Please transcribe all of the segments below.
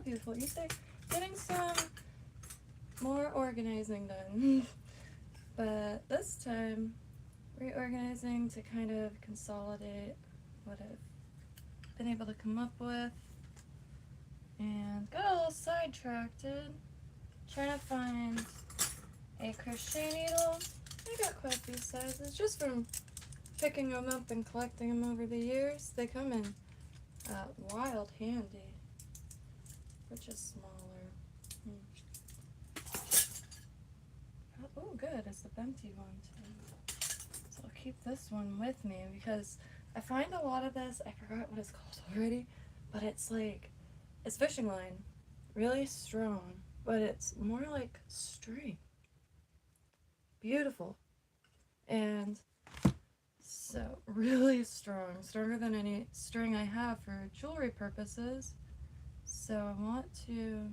beautiful. You say getting some more organizing done. But this time, reorganizing to kind of consolidate what I've been able to come up with. And got a little sidetracked, trying to find a crochet needle. I got quite a few sizes just from picking them up and collecting them over the years. They come in wild handy, which is smaller. Oh, good, it's the Benty one too. So I'll keep this one with me because I find a lot of this, I forgot what it's called already, but it's like, it's fishing line, really strong, but it's more like string. Beautiful. And so really strong, stronger than any string I have for jewelry purposes. So I want to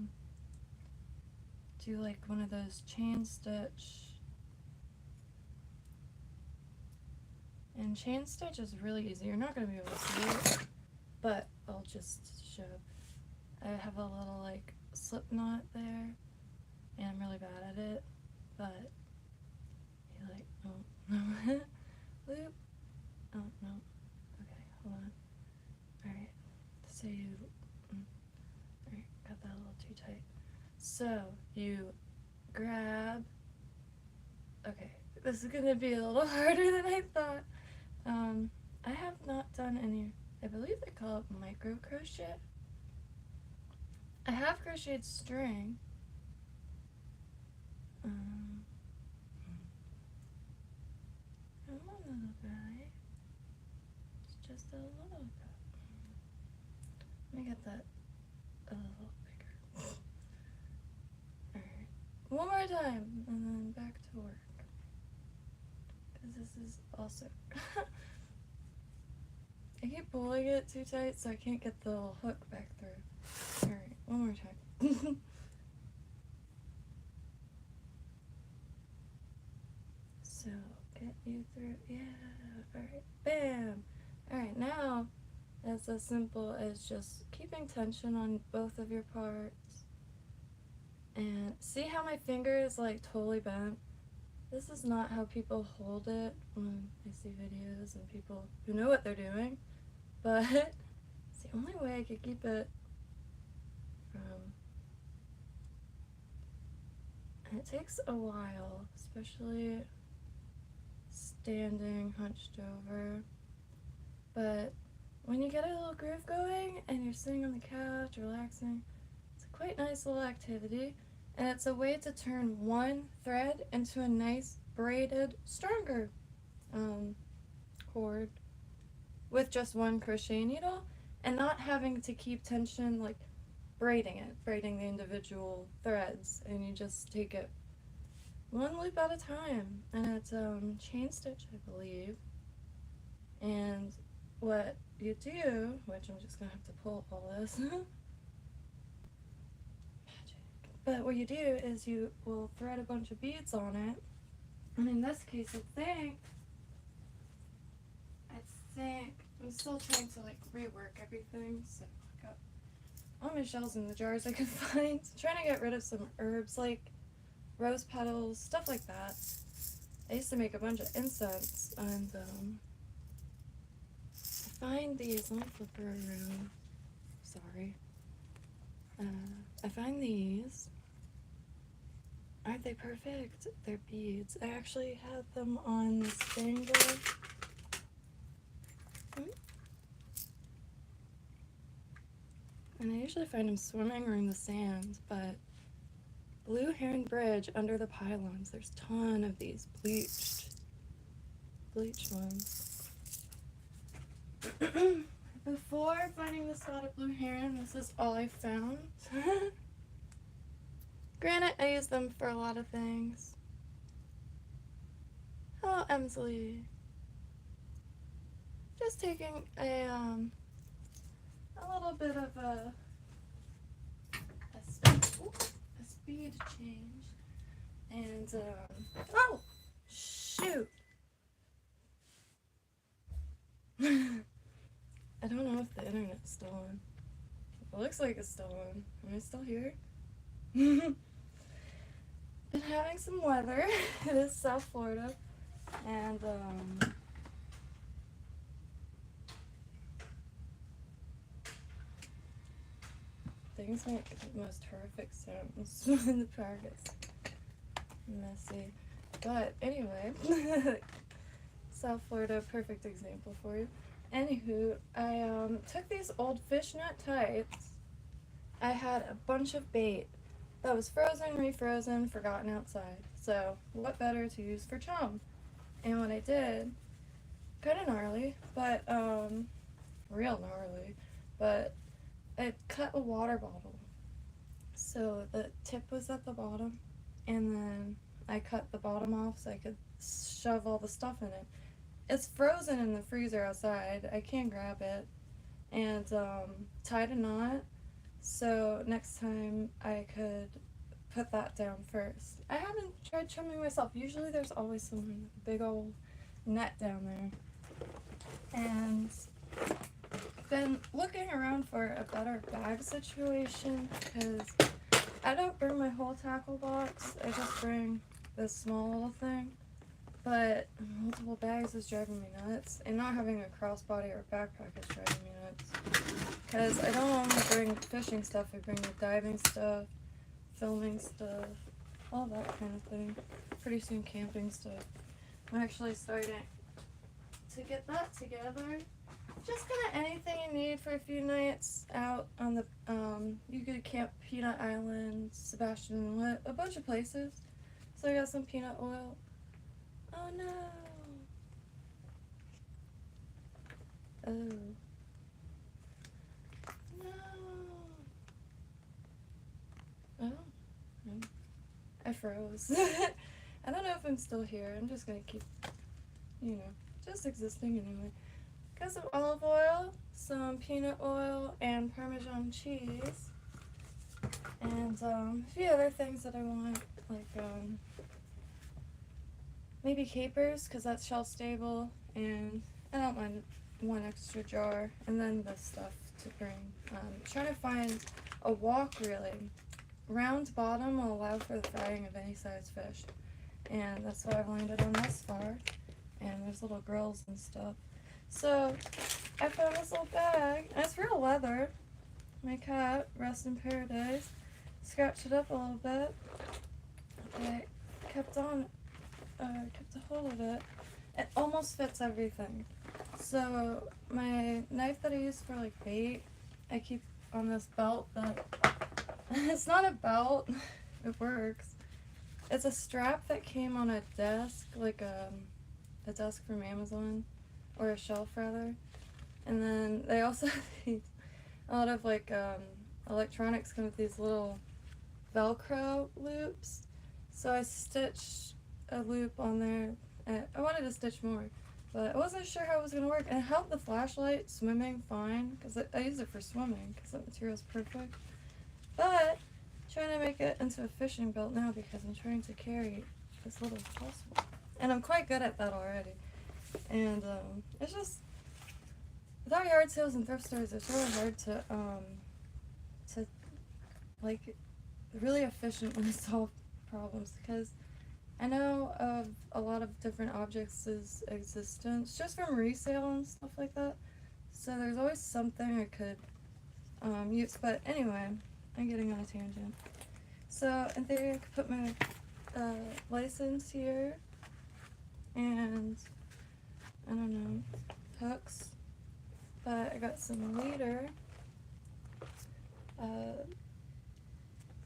do like one of those chain stitch. And chain stitch is really easy. You're not going to be able to see it, but I'll just show. I have a little like slip knot there, and I'm really bad at it, but you like, oh, no, loop, oh, no, okay, hold on, alright, so you, alright, got that a little too tight, so you grab, okay, this is going to be a little harder than I thought. I have not done any, I believe they call it micro crochet. I have crocheted string. Come on, little guy. It's just a little bit. Let me get that a little bigger. Alright. One more time, and then back to work. Because this is also... I keep pulling it too tight, so I can't get the little hook back through. Alright, one more time. So, get you through, yeah, alright, bam! Alright, now, it's as simple as just keeping tension on both of your parts. And see how my finger is like totally bent? This is not how people hold it when I see videos and people who know what they're doing, but it's the only way I could keep it from, and it takes a while, especially standing hunched over, but when you get a little groove going and you're sitting on the couch relaxing, it's a quite nice little activity, and it's a way to turn one thread into a nice braided stronger cord with just one crochet needle and not having to keep tension like braiding the individual threads, and you just take it one loop at a time, and it's chain stitch, I believe. And what you do, which I'm just gonna have to pull all this but what you do is you will thread a bunch of beads on it, and in this case I think I'm still trying to like rework everything, so I got all my shells in the jars I could find. I'm trying to get rid of some herbs like rose petals, stuff like that. I used to make a bunch of incense, and I find these, let me flip her around, sorry. I find these, aren't they perfect? They're beads. I actually had them on this bangle. And I usually find them swimming or in the sand, but Blue Heron Bridge under the pylons, there's a ton of these bleached ones. Before finding the spotted blue heron, this is all I found. Granted, I use them for a lot of things. Hello, Emsley. Just taking a little bit of a speed change, and oh shoot. I don't know if the internet's still on. It looks like it's still on. Am I still here? Been having some weather. It is South Florida. And, things make the most horrific sounds when the power gets messy. But anyway, South Florida, perfect example for you. Anywho, I took these old fishnet tights. I had a bunch of bait that was frozen, refrozen, forgotten outside. So what better to use for chum? And what I did, kind of gnarly, but real gnarly, but I cut a water bottle. So the tip was at the bottom, and then I cut the bottom off so I could shove all the stuff in it. It's frozen in the freezer outside. I can't grab it. And tied a knot so next time I could put that down first. I haven't tried trimming myself. Usually there's always someone with a big old net down there. And been looking around for a better bag situation because I don't bring my whole tackle box. I just bring this small little thing. But multiple bags is driving me nuts, and not having a crossbody or backpack is driving me nuts. Because I don't only bring fishing stuff, I bring the diving stuff, filming stuff, all that kind of thing. Pretty soon camping stuff. I'm actually starting to get that together. Just kind of anything you need for a few nights out on the, you could camp Peanut Island, Sebastian Inlet, a bunch of places. So I got some peanut oil. Oh no! Oh. No! Oh. No. I froze. I don't know if I'm still here. I'm just gonna keep, just existing anyway. Got some olive oil, some peanut oil, and Parmesan cheese. And a few other things that I want, like, maybe capers, because that's shelf stable, and I don't mind one extra jar, and then the stuff to bring. Trying to find a wok railing. Round bottom will allow for the frying of any size fish, and that's what I've landed on thus far, and there's little grills and stuff. So I found this little bag, and it's real leather. My cat, rest in paradise, scratched it up a little bit. I kept a hold of it. It almost fits everything. So my knife that I use for like bait, I keep on this belt that it's not a belt. It works. It's a strap that came on a desk, like a desk from Amazon, or a shelf rather. And then they also have these, a lot of like electronics come with these little Velcro loops. So I stitched a loop on there. I wanted to stitch more, but I wasn't sure how it was going to work. And it held the flashlight swimming fine, because I use it for swimming, because that material is perfect. But trying to make it into a fishing belt now, because I'm trying to carry as little as possible. And I'm quite good at that already. And it's just, without yard sales and thrift stores, it's really hard to like really efficiently solve problems, because I know of a lot of different objects' existence just from resale and stuff like that. So there's always something I could use. But anyway, I'm getting on a tangent. So in theory, I could put my license here, and I don't know, hooks. But I got some leader,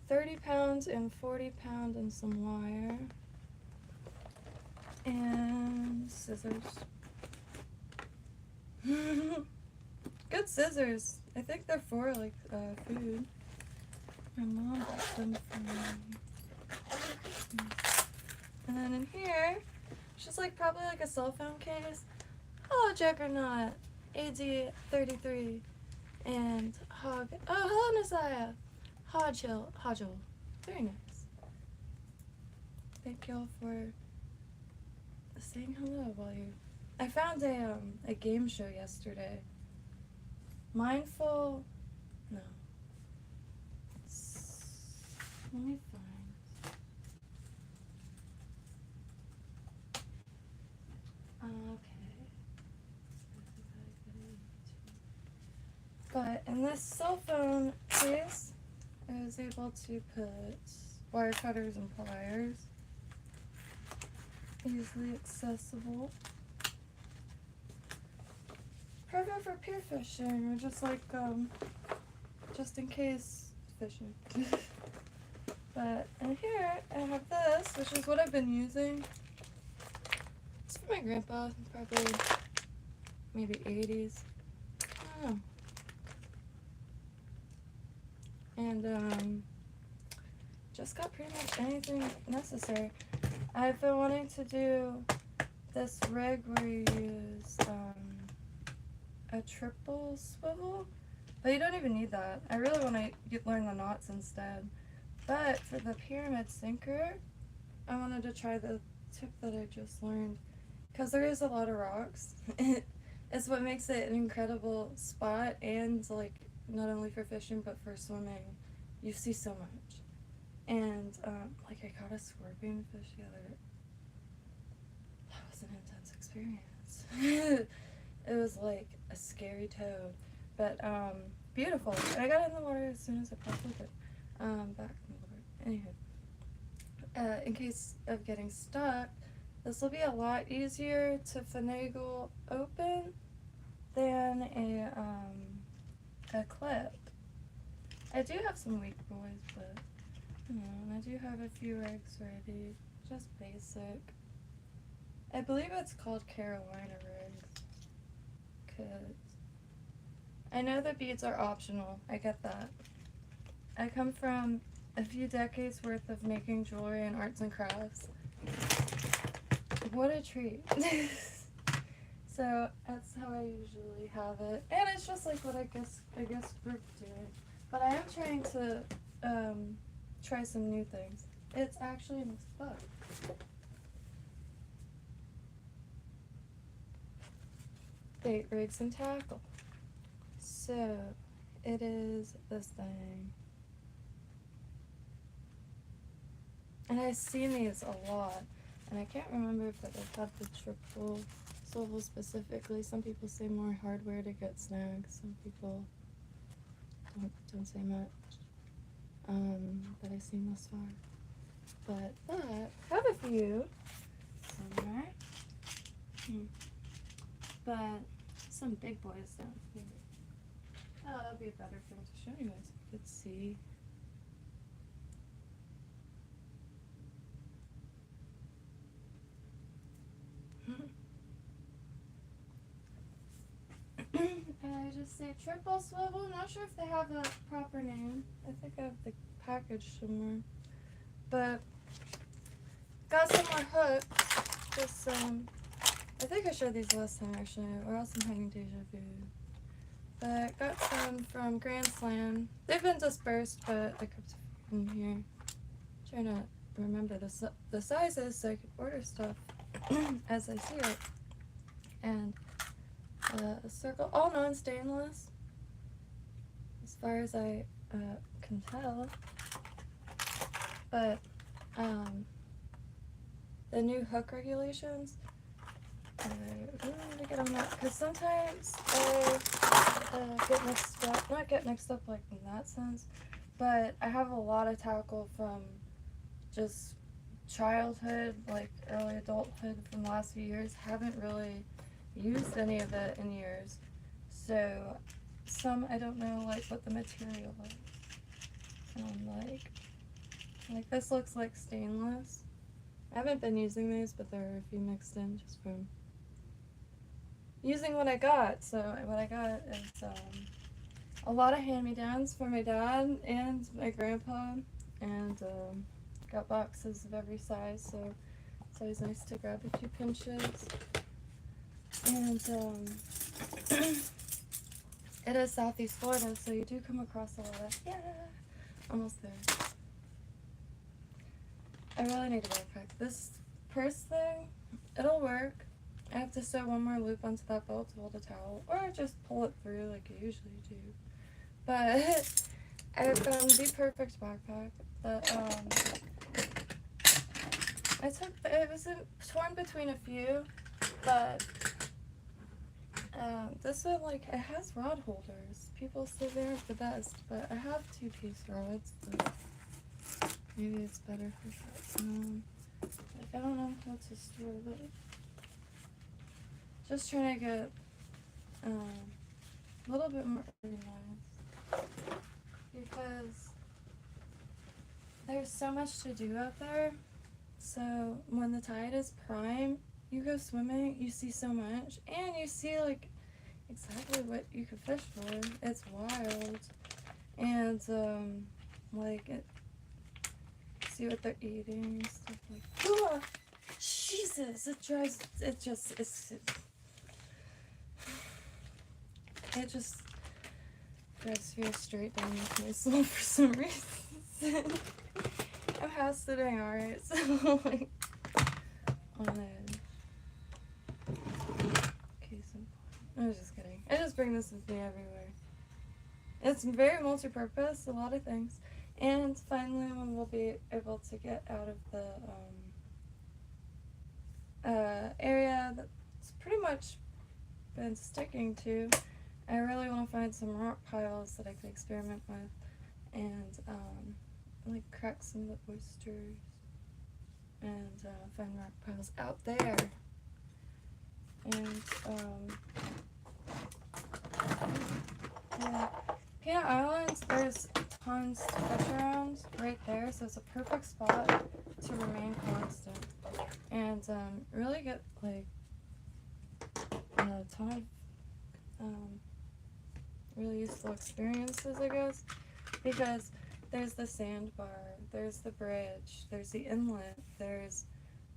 30 pounds and 40 pound and some wire. And scissors. Good scissors. I think they're for like food. My mom bought them for me. And then in here, it's just like probably like a cell phone case. Hello, Juggernaut. AD33. And Hog. Oh, hello, Messiah. Hodgel. Very nice. Thank y'all for saying hello while you. I found a game show yesterday. Let me find. Okay. But in this cell phone case, I was able to put wire cutters and pliers. Easily accessible. Perfect for pier fishing, or just like, just in case fishing. But in here, I have this, which is what I've been using. It's for my grandpa, probably maybe 80s. I don't know. And just got pretty much anything necessary. I've been wanting to do this rig where you use a triple swivel, but you don't even need that. I really want to learn the knots instead. But for the pyramid sinker, I wanted to try the tip that I just learned, because there is a lot of rocks. It's what makes it an incredible spot, and like not only for fishing but for swimming. You see so much. And like I caught a scorpion fish the other day. That was an intense experience. It was like a scary toad, but beautiful. And I got it in the water as soon as I possibly could. Back in the water. Anywho, in case of getting stuck, this will be a lot easier to finagle open than a clip. I do have some weak boys, but you know, and I do have a few rigs ready, just basic. I believe it's called Carolina rigs, cause I know the beads are optional. I get that. I come from a few decades worth of making jewelry and arts and crafts. What a treat. So that's how I usually have it. And it's just like what I guess we're doing. But I am trying to try some new things. It's actually in this book. Bait rigs and tackle. So it is this thing. And I've seen these a lot. And I can't remember if I have the triple swivel specifically. Some people say more hardware to get snags. Some people don't say much that I've seen thus far. But I have a few somewhere. But some big boys down here. Oh, that'll be a better thing to show you guys if you could see. And I just say triple swivel. Not sure if they have a proper name. I think I have the package somewhere. But got some more hooks. Just I think I showed these last time actually, or else I'm having deja vu. But got some from Grand Slam. They've been dispersed, but I kept them here. Trying to remember the sizes so I could order stuff as I see it. And a circle, all non-stainless, as far as I can tell. But the new hook regulations, I really need to get on that, because sometimes I get mixed up, not get mixed up like in that sense, but I have a lot of tackle from just childhood, like early adulthood from the last few years. Haven't really used any of it in years, so some I don't know like what the material is. And I'm like this looks like stainless. I haven't been using these, but there are a few mixed in just from using what I got. So what I got is a lot of hand-me-downs from my dad and my grandpa, and got boxes of every size, so it's always nice to grab a few pinches. And it is Southeast Florida, so you do come across a lot of, almost there. I really need a backpack. This purse thing, it'll work. I have to sew one more loop onto that belt to hold a towel, or just pull it through like I usually do. But I found the perfect backpack that it was torn between a few, but this one, like, it has rod holders. People say they're the best, but I have 2-piece rods, but maybe it's better for shots. Like, I don't know how to store it. Just trying to get a little bit more organized, because there's so much to do out there. So when the tide is prime, you go swimming, you see so much, and you see, like, exactly what you could fish for. It's wild. And like, see what they're eating and stuff like that. Oh, Jesus, it just drives fear straight down my soul for some reason. I'm house sitting, alright, so, like, on edge. Case in point. I was just kidding. I just bring this with me everywhere. It's very multi-purpose, a lot of things. And finally, when we'll be able to get out of the area that's pretty much been sticking to, I really want to find some rock piles that I can experiment with, and like crack some of the oysters, and find rock piles out there. And yeah, Peanut Islands, there's tons to fish around right there, so it's a perfect spot to remain constant and really get, like, a ton of really useful experiences, I guess, because there's the sandbar, there's the bridge, there's the inlet, there's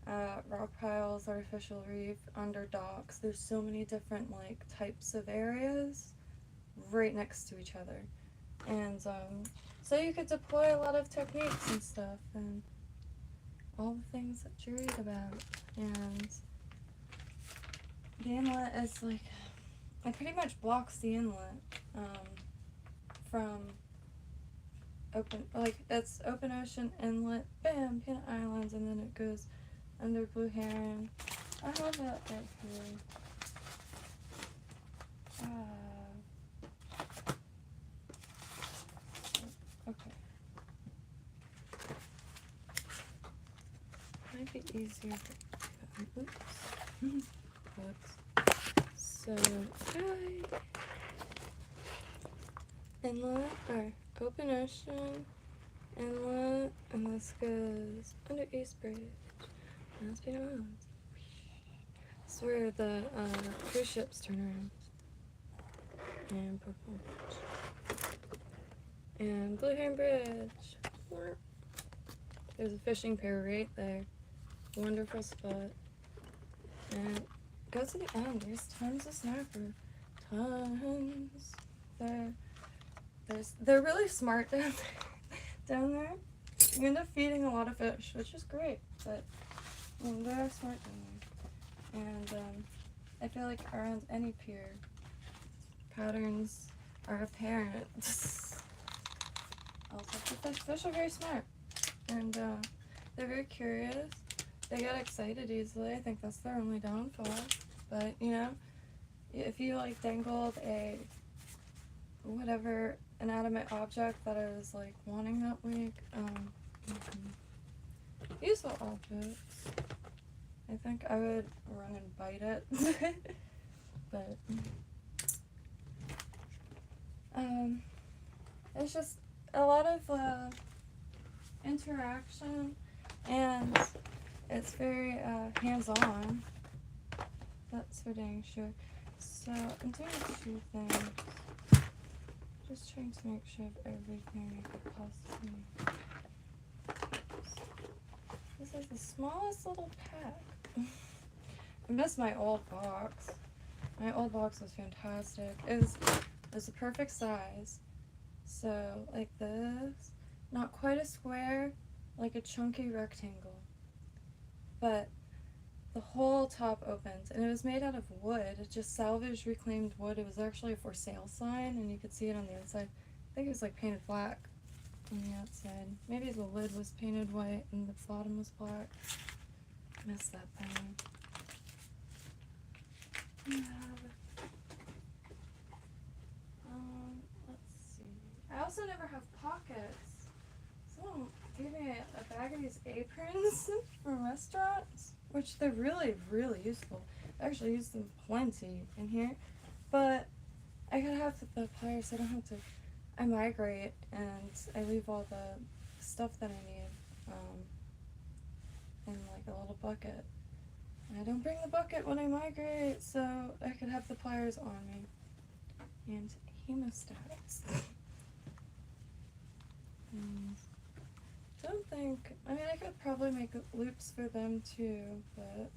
rock piles, artificial reef, under docks. There's so many different, like, types of areas right next to each other, and so you could deploy a lot of techniques and stuff, and all the things that you read about. And the inlet is, like, it pretty much blocks the inlet from open, like, it's open ocean, inlet, bam, Peanut Islands, and then it goes under Blue Heron. I have that right here. Okay. Might be easier for, oops. So, inlet, or open ocean, inlet, and this goes under East Bridge. And that's Peanut Islands. That's where the cruise ships turn around. And Purple Bridge. And Blue Heron Bridge. There's a fishing pier right there. Wonderful spot. And go to the end. There's tons of snapper. Tons. They're really smart down there. You end up feeding a lot of fish, which is great. But they're smart down there. And I feel like around any pier, patterns are apparent. Also, fish are very smart, and they're very curious. They get excited easily. I think that's their only downfall. But, you know, if you, like, dangled a whatever inanimate object that I was, like, wanting that week, useful objects, I think I would run and bite it. But it's just a lot of interaction, and it's very hands-on. That's for dang sure. So I'm doing 2 things. Just trying to make sure of everything I could possibly. This is the smallest little pack. I miss my old box. My old box was fantastic. It was the perfect size. So, like this, not quite a square, like a chunky rectangle. But the whole top opened, and it was made out of wood, just salvaged reclaimed wood. It was actually a for sale sign, and you could see it on the inside. I think it was, like, painted black, on the outside. Maybe the lid was painted white and the bottom was black. Missed that thing. Let's see. I also never have pockets. Someone gave me a bag of these aprons from restaurants, which they're really, really useful. I actually use them plenty in here, but I could have the pliers so I don't have to. I migrate and I leave all the stuff that I need in like a little bucket. And I don't bring the bucket when I migrate, so I could have the pliers on me. And hemostats. And don't think, I mean, I could probably make loops for them too, but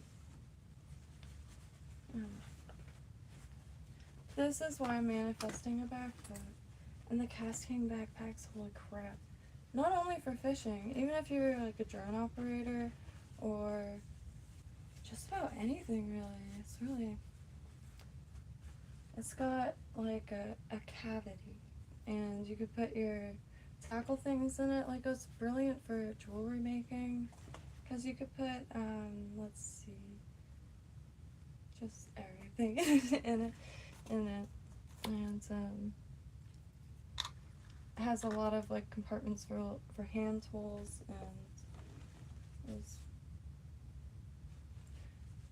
this is why I'm manifesting a backpack. And the KastKing backpacks, holy crap. Not only for fishing, even if you're like a drone operator or just about anything really. It's got like a cavity, and you could put your tackle things in it. Like, it's brilliant for jewelry making, because you could put, let's see, just everything in it. And it has a lot of like compartments for hand tools,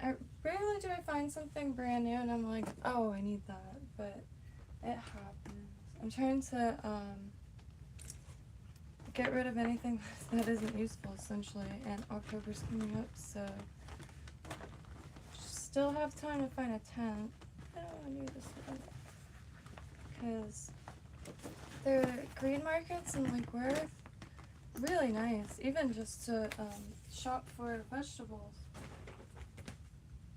and rarely do I find something brand new and I'm like, oh, I need that, but it happens. I'm trying to get rid of anything that isn't useful, essentially, and October's coming up, so still have time to find a tent. I don't want to do this one, because their green markets in Lake Worth, really nice, even just to shop for vegetables.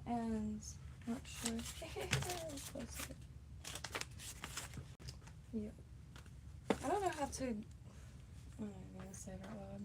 And not sure. Yeah. I don't know how to. I'm not gonna say it out loud.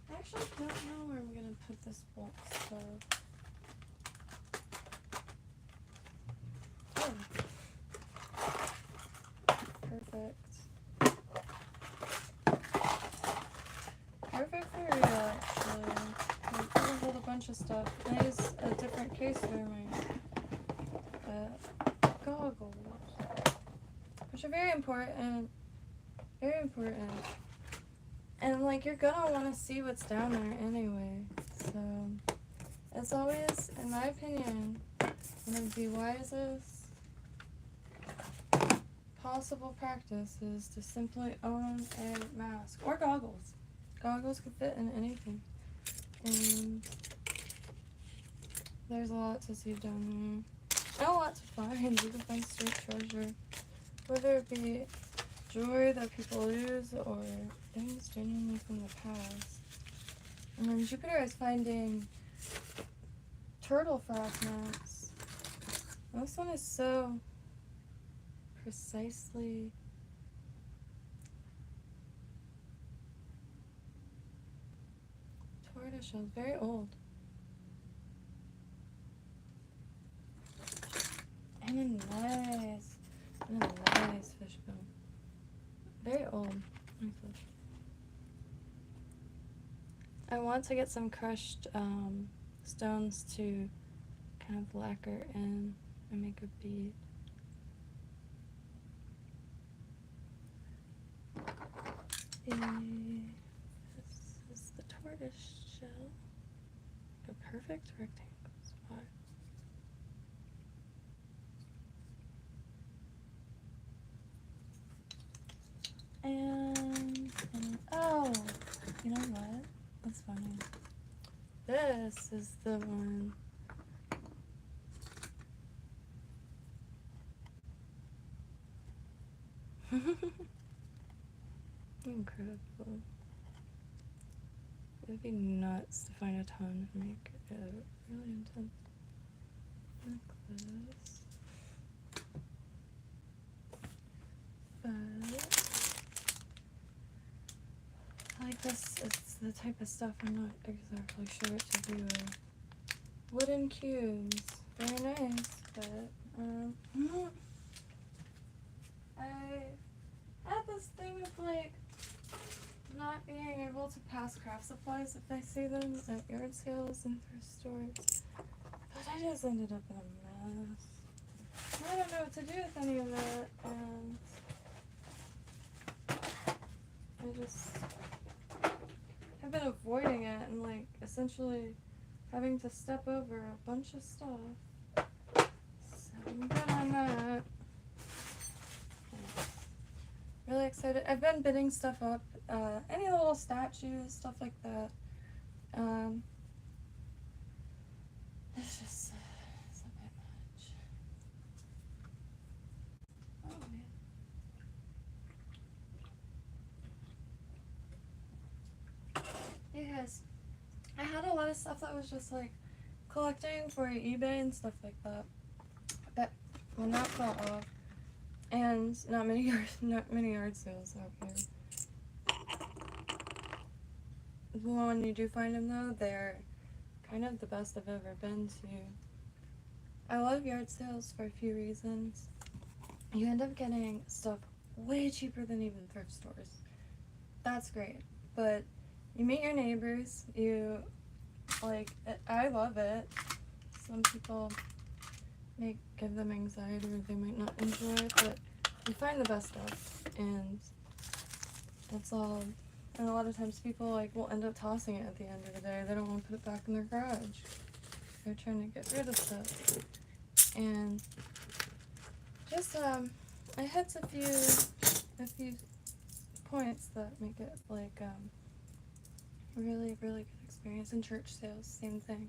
I actually don't know where I'm gonna put this box, so. Oh. Perfect. Perfect for real, actually. Like, I hold a bunch of stuff. I use a different case for my goggles, which are very important. Very important. And like, you're gonna want to see what's down there anyway. So it's always, in my opinion, one of the wisest possible practice is to simply own a mask or goggles. Goggles can fit in anything. And there's a lot to see down there. And a lot to find. You can find straight treasure. Whether it be jewelry that people lose or things genuinely from the past. And then Jupiter is finding turtle fragments. This one is so precisely tortoiseshell, very old. And a nice fishbone. Very old. I want to get some crushed stones to kind of lacquer in and make a bead. This is the tortoise shell. A perfect rectangle spot. And You know what? That's funny. This is the one. Incredible. It'd be nuts to find a ton and make a really intense necklace. But I like this. It's the type of stuff I'm not exactly sure what to do with. Wooden cubes. Very nice, but I had this thing of like not being able to pass craft supplies if I see them at yard sales and thrift stores. But I just ended up in a mess. I don't know what to do with any of it, and I've been avoiding it and like essentially having to step over a bunch of stuff. So I'm good on that. Really excited. I've been bidding stuff up, any little statues, stuff like that. It's just it's a bit much. Oh man. Yes, I had a lot of stuff that was just like collecting for eBay and stuff like that. But when that fell off, and not many yard sales out here. When you do find them though, they're kind of the best I've ever been to. I love yard sales for a few reasons. You end up getting stuff way cheaper than even thrift stores. That's great. But you meet your neighbors, you like I love it. Some people may give them anxiety or they might not enjoy it, but you find the best stuff, and that's all. And a lot of times people like will end up tossing it at the end of the day. They don't want to put it back in their garage. They're trying to get rid of stuff. And just I hit a few points that make it like really good experience. In church sales, same thing.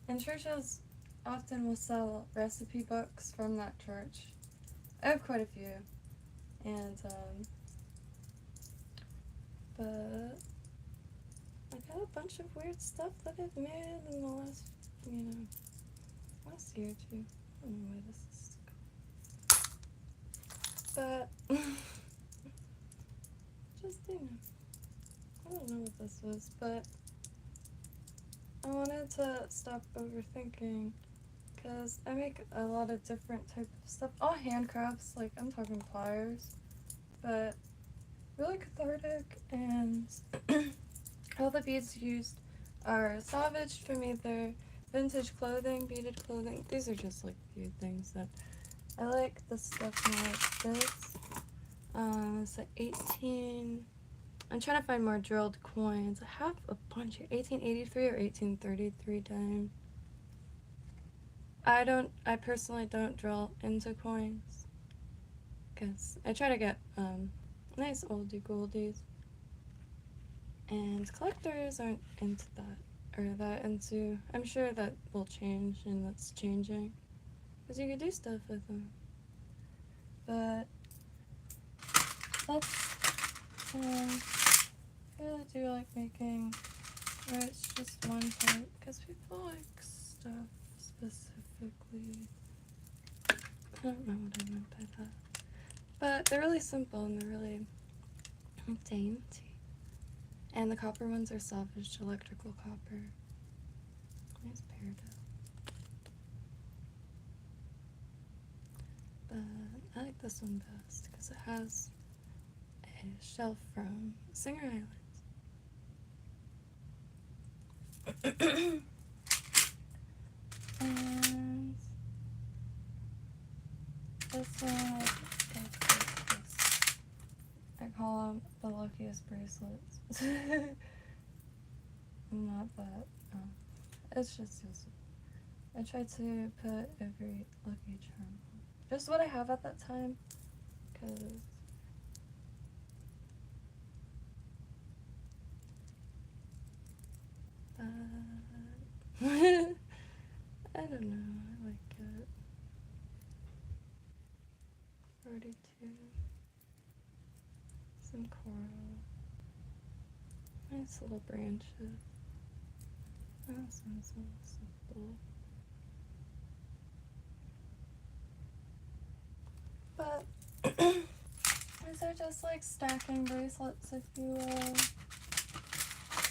And churches often will sell recipe books from that church. I have quite a few, and but I got a bunch of weird stuff that I've made in the last year or two. I don't know why this is but just I don't know what this was, but I wanted to stop overthinking. Because I make a lot of different types of stuff. All handcrafts, like I'm talking pliers. But really cathartic, and all the beads used are salvaged from either vintage clothing, beaded clothing. These are just like a few things that I like. This stuff more like this. It's like 18... I'm trying to find more drilled coins. I have a bunch here. 1883 or 1833 dime. I personally don't drill into coins, because I try to get nice oldie goldies, and collectors aren't into that, or that into, I'm sure that will change, and that's changing, because you can do stuff with them, but that's, I really do like making where it's just one type, because people like stuff specifically. I don't know what I meant by that. But they're really simple and they're really dainty. And the copper ones are salvaged electrical copper. Nice peridot. But I like this one best because it has a shelf from Singer Island. And this one, I call them the luckiest bracelets. Not that. It's just I try to put every lucky charm on. Just what I have at that time, because don't know, I like it. 42. Some coral. Nice little branches. That sounds so simple. But these are just like stacking bracelets, if you will.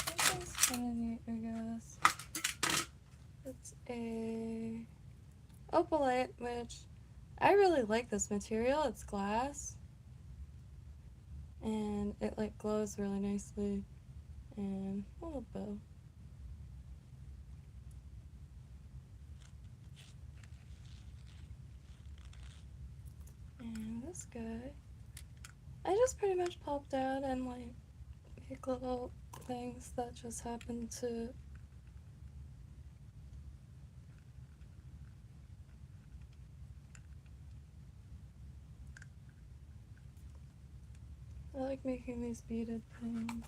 This is kind of neat, I guess. It's a opalite, which I really like this material. It's glass. And it like glows really nicely. And a little bow. And this guy, I just pretty much popped out and like make little things that just happen to I like making these beaded things.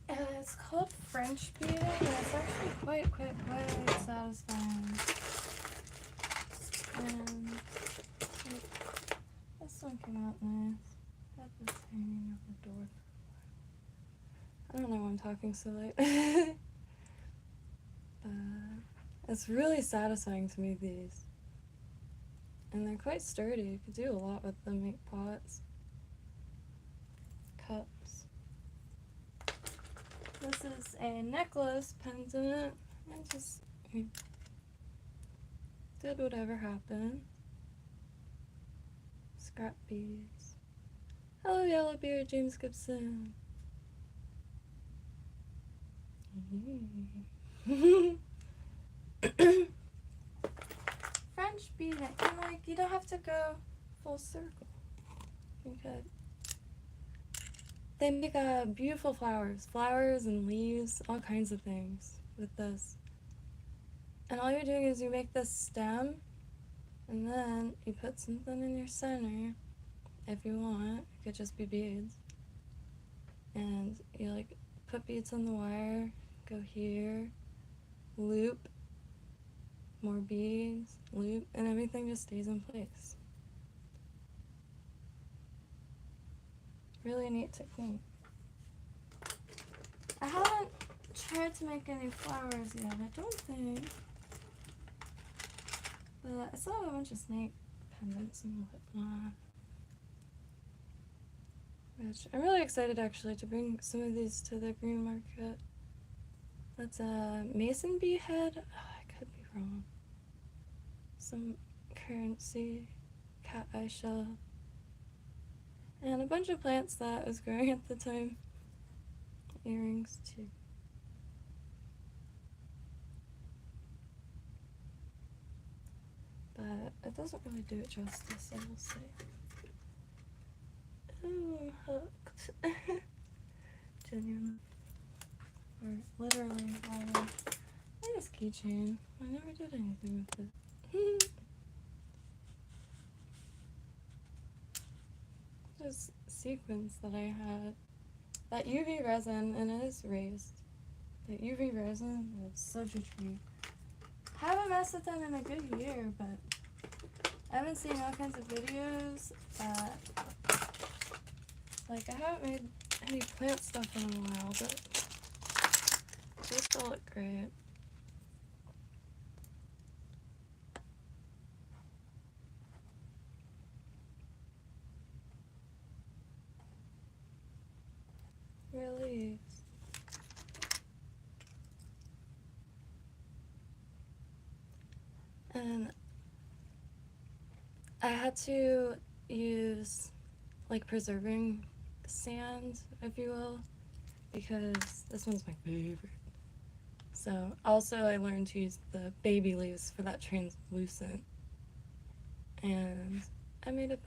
And it's called French beading, and it's actually quite satisfying. And this one came out nice. Had this hanging on the door. I don't know why I'm talking so late. It's really satisfying to make these. And they're quite sturdy. You could do a lot with them. Make pots, cups. This is a necklace pendant. I just did whatever happened. Scrap beads. Hello, Yellowbeard, James Gibson. French beading, and like you don't have to go full circle. You could. They make beautiful flowers and leaves, all kinds of things with this. And all you're doing is you make this stem, and then you put something in your center, if you want. It could just be beads. And you like put beads on the wire, go here, loop, more beads, loop, and everything just stays in place. Really neat technique. I haven't tried to make any flowers yet, I don't think. But I saw a bunch of snake pendants and whatnot. Which I'm really excited actually to bring some of these to the green market. That's a mason bee head. Oh, I could be wrong. Some currency, cat eye shell, and a bunch of plants that I was growing at the time. Earrings too. But it doesn't really do it justice, I will say. Ooh, I'm hooked. Genuinely. Or literally, this keychain. I never did anything with it. Just sequins that I had. That UV resin, and it is raised. That UV resin is such a treat. Haven't messed with them in a good year, but I've been seeing all kinds of videos that, like, I haven't made any plant stuff in a while, but they still look great. Really. And I had to use like preserving sand, if you will, because this one's my favorite. So also I learned to use the baby leaves for that translucent, and I made a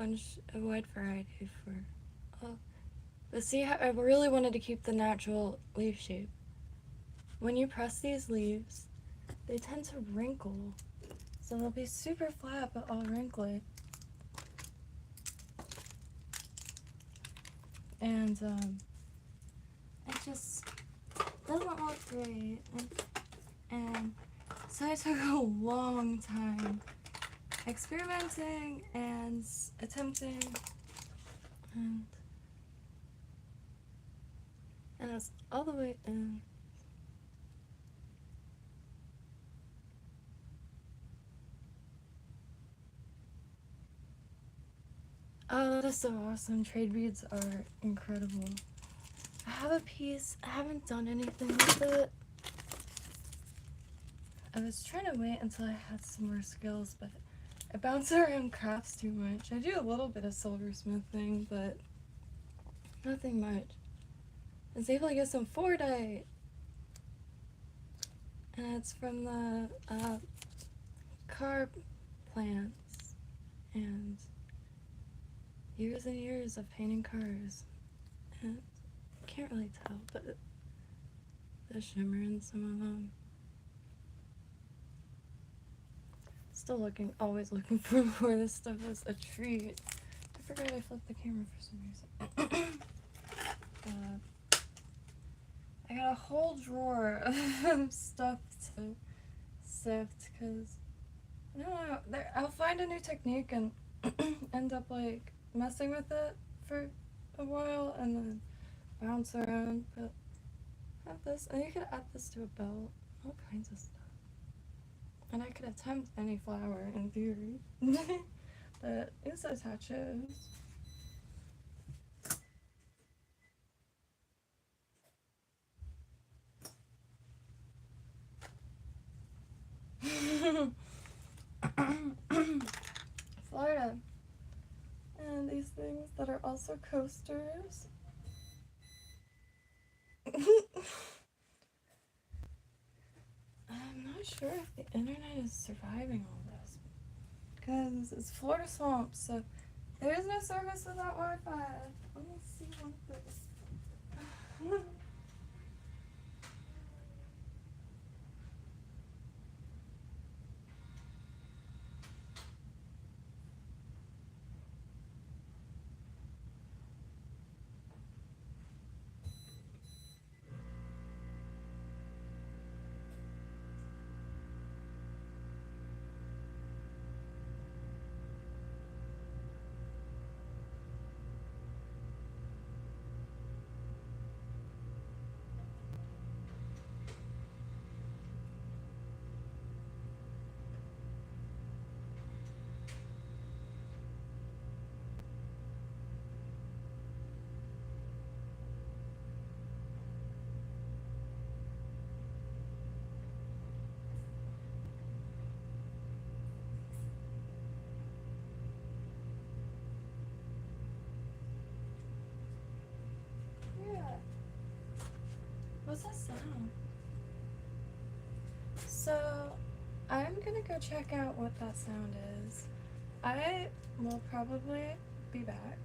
wide variety for but see how I really wanted to keep the natural leaf shape. When you press these leaves, they tend to wrinkle. So they'll be super flat but all wrinkly. And it just doesn't look great. And And so I took a long time experimenting and attempting, and it's all the way in. Oh, that is so awesome. Trade beads are incredible. I have a piece. I haven't done anything with it. I was trying to wait until I had some more skills, but I bounce around crafts too much. I do a little bit of silversmithing, but nothing much. I was able to get some Fordite, and it's from the car plants, and years and years of painting cars. And I can't really tell, but the shimmer in some of them. Still looking, always looking for more. This stuff is a treat. I forgot I flipped the camera for some reason. I got a whole drawer of stuff to sift, because I don't know, I'll find a new technique and end up like messing with it for a while and then bounce around. But I have this, and you could add this to a belt, all kinds of stuff. And I could attempt any flower in theory, but it's attaches. Florida. And these things that are also coasters. I'm not sure if the internet is surviving all this, because it's Florida swamp, so there is no service without Wi-Fi. Let me see one thing. What's that sound? So, I'm gonna go check out what that sound is. I will probably be back.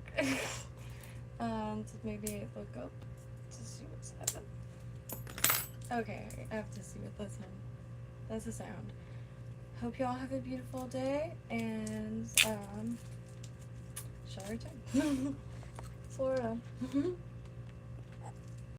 And maybe look up to see what's happening. Okay, I have to see what that's sound. That's a sound. Hope you all have a beautiful day, and shall I return? Florida.